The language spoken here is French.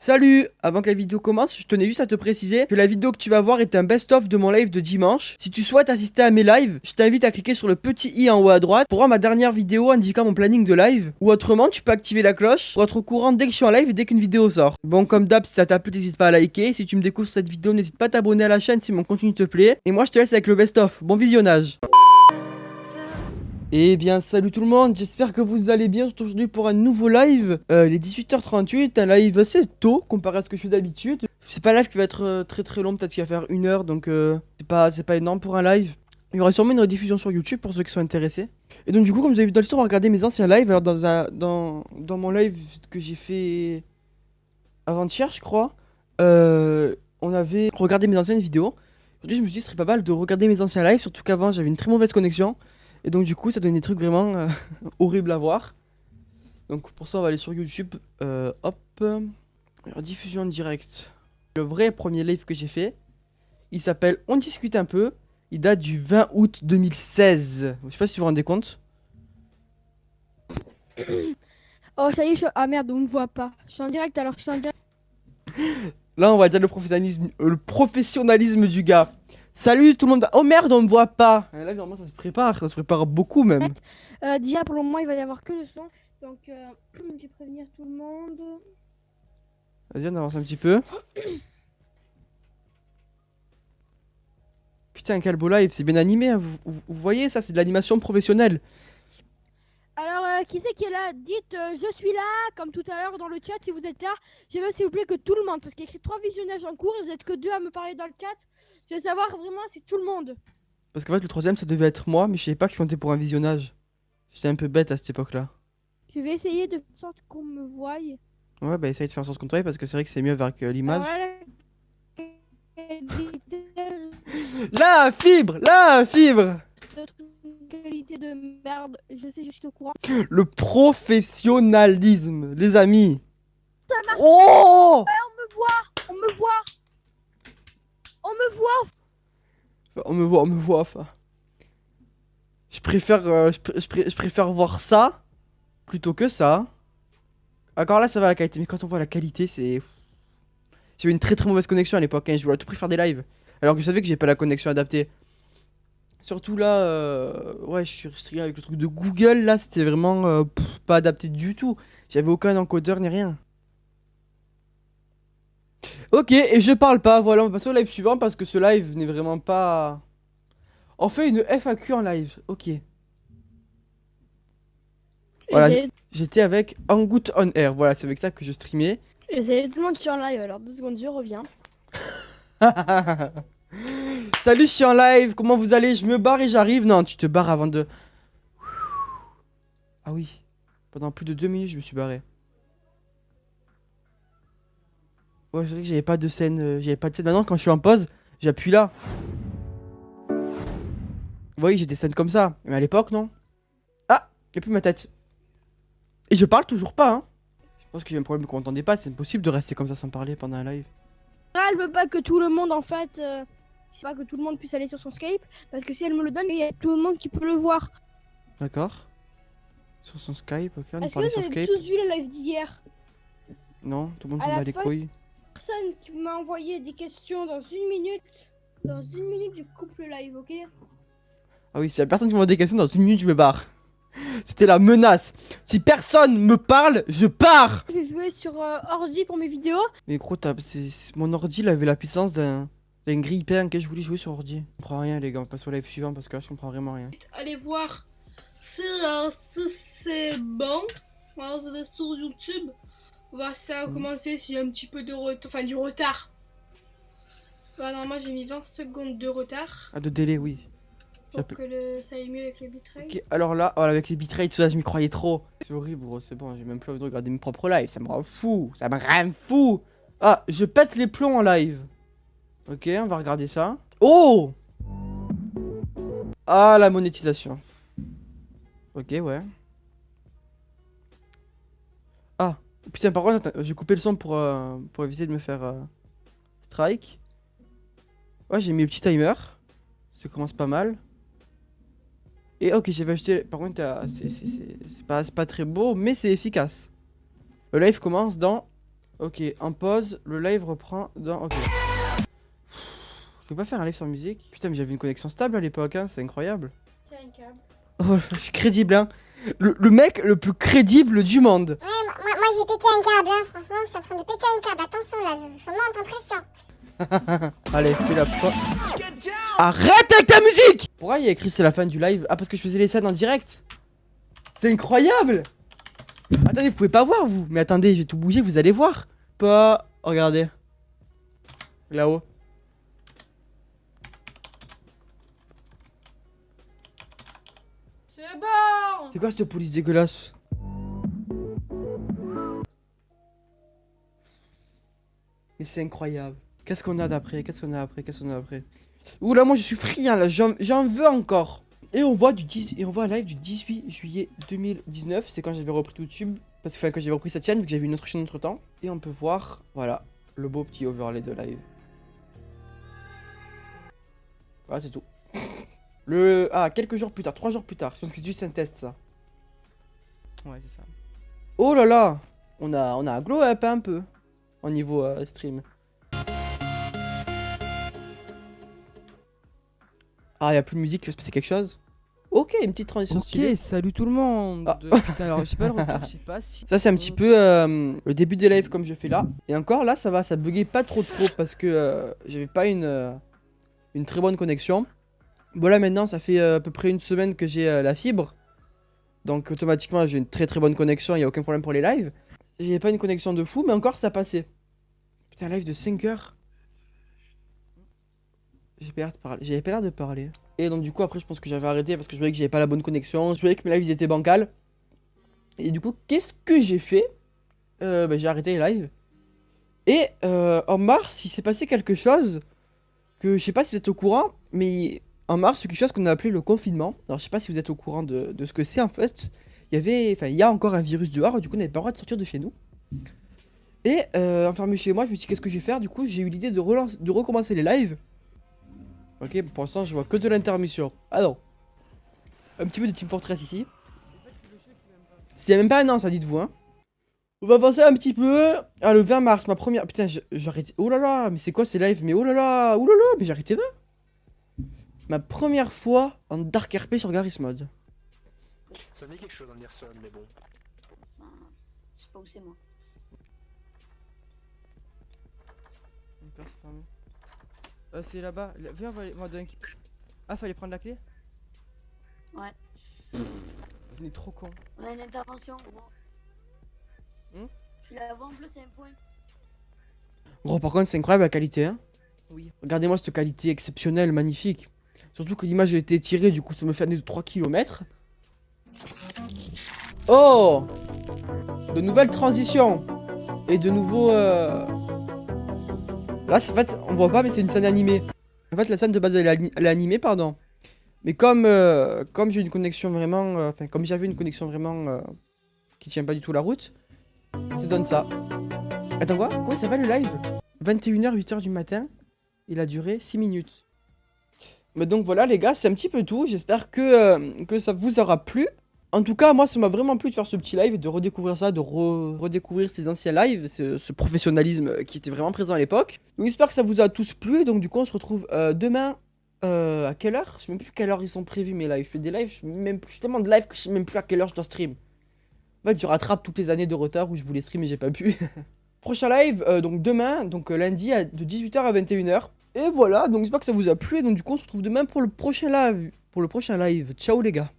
Salut! Avant que la vidéo commence, je tenais juste à te préciser que la vidéo que tu vas voir est un best-of de mon live de dimanche. Si tu souhaites assister à mes lives, je t'invite à cliquer sur le petit i en haut à droite pour voir ma dernière vidéo indiquant mon planning de live. Ou autrement, tu peux activer la cloche pour être au courant dès que je suis en live et dès qu'une vidéo sort. Bon, comme d'hab, si ça t'a plu, n'hésite pas à liker. Si tu me découvres sur cette vidéo, n'hésite pas à t'abonner à la chaîne si mon contenu te plaît. Et moi, je te laisse avec le best-of. Bon visionnage! Eh bien salut tout le monde, j'espère que vous allez bien aujourd'hui pour un nouveau live. Il est 18h38, un live assez tôt comparé à ce que je fais d'habitude. C'est pas un live qui va être très long, peut-être qu'il va faire 1 heure, donc c'est pas énorme pour un live. Il y aura sûrement une rediffusion sur YouTube pour ceux qui sont intéressés. Et donc du coup, comme vous avez vu dans l'histoire, on va regarder mes anciens lives. Alors dans mon live que j'ai fait avant-hier, je crois, on avait regardé mes anciennes vidéos. Aujourd'hui je me suis dit ce serait pas mal de regarder mes anciens lives, surtout qu'avant j'avais une très mauvaise connexion. Et donc du coup ça donne des trucs vraiment horribles à voir. Donc pour ça on va aller sur YouTube. Hop. Alors, diffusion en direct. Le vrai premier live que j'ai fait, il s'appelle On discute un peu. Il date du 20 août 2016. Je sais pas si vous vous rendez compte. Oh ça y est, ah merde, on me voit pas. Je suis en direct alors, je suis en direct. Là on va dire le professionnalisme du gars. Salut tout le monde. Oh merde, on me voit pas. Là normalement ça se prépare beaucoup même. Déjà pour le moment il va y avoir que le son. Donc je vais prévenir tout le monde. Vas-y, on avance un petit peu. Putain, quel beau live, c'est bien animé, hein. Vous voyez, ça c'est de l'animation professionnelle. Alors qui c'est qui est là? Dites je suis là, comme tout à l'heure dans le chat si vous êtes là. Je veux s'il vous plaît que tout le monde, parce qu'il y a écrit 3 visionnages en cours et vous êtes que 2 à me parler dans le chat. Je veux savoir vraiment si tout le monde. Parce qu'en fait, le troisième ça devait être moi, mais je savais pas qu'il comptait pour un visionnage. J'étais un peu bête à cette époque-là. Je vais essayer de faire en sorte qu'on me voie. Ouais, bah essaye de faire en sorte qu'on te voie parce que c'est vrai que c'est mieux avec l'image. La fibre! La fibre! Qualité de merde, je sais, je suis au courant. Le professionnalisme, les amis. Ça marche. Oh! On me voit, on me voit. On me voit. On me voit, enfin. Je préfère voir ça plutôt que ça. Encore là, ça va la qualité, mais quand on voit la qualité, c'est... J'avais une très mauvaise connexion à l'époque, hein. Je voulais à tout prix faire des lives. Alors que je savais que j'ai pas la connexion adaptée. Surtout là, ouais, je suis restrict avec le truc de Google, là, c'était vraiment pas adapté du tout. J'avais aucun encodeur ni rien. Ok, et je parle pas, voilà, on va passer au live suivant parce que ce live n'est vraiment pas... On fait une FAQ en live, ok. Voilà, j'étais avec Angout on Air, voilà, c'est avec ça que je streamais. Tout le monde, je suis en live, alors 2 secondes, je reviens. Salut, je suis en live, comment vous allez? Je me barre et j'arrive. Non, tu te barres avant de... Ah oui, pendant plus de 2 minutes, je me suis barré. Ouais, c'est vrai que j'avais pas de scène, Maintenant, quand je suis en pause, j'appuie là. Vous voyez, j'ai des scènes comme ça. Mais à l'époque, non. Ah, y'a plus ma tête. Et je parle toujours pas, hein. Je pense que j'ai un problème que vous m'entendez pas. C'est impossible de rester comme ça sans parler pendant un live. Elle veut pas que tout le monde, en fait... pas que tout le monde puisse aller sur son Skype, parce que si elle me le donne, il y a tout le monde qui peut le voir. D'accord. Sur son Skype, ok, on Est-ce que parlait vous sur avez Skype. tous vu le live d'hier? Non, tout le monde À s'en la bat les fin- couilles. Personne qui m'a envoyé des questions dans 1 minute. Dans 1 minute, je coupe le live, ok? Ah oui, si y a personne qui me pose des questions, dans 1 minute, je me barre. C'était la menace. Si personne me parle, je pars. Je vais jouer sur ordi pour mes vidéos. Mais gros, mon ordi, il avait la puissance d'un grille hyper que je voulais jouer sur ordi. Je comprends rien, les gars. On passe au live suivant parce que là, je comprends vraiment rien. Allez voir si c'est bon. Voilà, vous allez sur YouTube. Voir si ça a commencé, s'il y a un petit peu de retard. Enfin, du retard. Voilà, normalement, j'ai mis 20 secondes de retard. Ah, de délai, oui. Pour que ça aille mieux avec le bitrate. Ok, alors là, oh, avec les bitrates, tout ça, je m'y croyais trop. C'est horrible, gros, c'est bon. J'ai même plus envie de regarder mes propres lives. Ça me rend fou. Ça me rend fou. Ah, je pète les plombs en live. Ok, on va regarder ça. Oh! Ah, la monétisation. Ok, ouais. Ah, putain, par contre, j'ai coupé le son pour éviter de me faire strike. Ouais, j'ai mis le petit timer. Ça commence pas mal. Et ok, j'avais acheté... Par contre, c'est pas très beau, mais c'est efficace. Le live commence dans Ok, en pause, le live reprend dans... Ok. Je peux pas faire un live sans musique? Putain, mais j'avais une connexion stable à l'époque, hein, c'est incroyable. Tiens un câble. Oh, je suis crédible, hein. Le mec le plus crédible du monde. Ouais, moi j'ai pété un câble, hein. Franchement, je suis en train de péter un câble. Attention là, je monte en pression. Allez, fais la fois. Arrête avec ta musique! Pourquoi il y a écrit c'est la fin du live? Ah, parce que je faisais les scènes en direct. C'est incroyable! Attendez, vous pouvez pas voir vous. Mais attendez, je vais tout bouger, vous allez voir. Pas. Regardez. Là-haut. C'est bon. C'est quoi cette police dégueulasse? Mais c'est incroyable. Qu'est-ce qu'on a d'après? Qu'est-ce qu'on a après? Qu'est-ce qu'on a après? Ouh là, moi je suis friand là, j'en veux encore. Et on voit un live du 18 juillet 2019, c'est quand j'avais repris YouTube. Parce que quand j'avais repris cette chaîne, vu que j'avais une autre chaîne entre temps. Et on peut voir, voilà, le beau petit overlay de live. Voilà, c'est tout. Quelques jours plus tard, 3 jours plus tard. Je pense que c'est juste un test ça. Ouais, c'est ça. Oh là là, on a un glow up un peu. Au niveau stream. Ah, y a plus de musique, il va se passer quelque chose. Ok, une petite transition stylée. Ok, salut tout le monde. Ah. Putain, alors j'ai pas le retour, je sais pas si. Ça c'est un petit peu le début des lives comme je fais là. Et encore là ça va, ça buguait pas trop parce que j'avais pas une très bonne connexion. Bon là maintenant ça fait à peu près une semaine que j'ai la fibre. Donc automatiquement j'ai une très bonne connexion, il y a aucun problème pour les lives. J'ai pas une connexion de fou mais encore ça passait. Putain, un live de 5 heures. J'avais pas l'air de parler. Et donc du coup après je pense que j'avais arrêté parce que je voyais que j'avais pas la bonne connexion. Je voyais que mes lives ils étaient bancals. Et du coup qu'est-ce que j'ai fait? J'ai arrêté les lives. Et en mars il s'est passé quelque chose que je sais pas si vous êtes au courant. Mais en mars c'est quelque chose qu'on a appelé le confinement. Alors je sais pas si vous êtes au courant de ce que c'est en fait. Il y a encore un virus dehors. Du coup on n'avait pas le droit de sortir de chez nous. Et enfermé chez moi je me suis dit qu'est-ce que je vais faire. Du coup j'ai eu l'idée de recommencer les lives. Ok, pour l'instant je vois que de l'intermission. Ah non. Un petit peu de Team Fortress ici. C'est même pas un an ça, dites-vous, hein. On va avancer un petit peu. Ah, le 20 mars, ma première... Putain, j'arrête... Oh là là, mais c'est quoi ces lives? Mais oh là là, mais j'ai arrêté là. Ma première fois en Dark RP sur Garry's Mod. Ça dit quelque chose en Nirson, mais bon. Je sais pas où c'est moi. C'est là-bas. Viens, on va donner... Ah, fallait prendre la clé? Ouais. On est trop con. On a une intervention, gros. Tu la vois en bleu, c'est un point. Gros, par contre, c'est incroyable la qualité, hein. Oui. Regardez-moi cette qualité exceptionnelle, magnifique. Surtout que l'image a été tirée, du coup, ça me fait aller de 3 km. Oh! De nouvelles transitions. Et de nouveaux... Là, en fait, on voit pas, mais c'est une scène animée. En fait, la scène de base, elle est animée, pardon. Mais comme j'ai une connexion vraiment... comme j'avais une connexion vraiment... qui tient pas du tout la route, ça donne ça. Attends, quoi? Comment il s'appelle le live? 21h, 8h du matin. Il a duré 6 minutes. Mais donc voilà, les gars, c'est un petit peu tout. J'espère que ça vous aura plu. En tout cas, moi, ça m'a vraiment plu de faire ce petit live et de redécouvrir ça, de redécouvrir ces anciens lives, ce professionnalisme qui était vraiment présent à l'époque. Donc j'espère que ça vous a tous plu. Donc du coup, on se retrouve demain. À quelle heure? Je sais même plus quelle heure ils sont prévus mes lives. Je fais des lives, je fais tellement de lives que je sais même plus à quelle heure je dois stream. En fait, je rattrape toutes les années de retard où je voulais stream et j'ai pas pu. Prochain live, donc demain, donc lundi, de 18h à 21h. Et voilà, donc j'espère que ça vous a plu. Et donc du coup, on se retrouve demain pour le prochain live. Ciao les gars.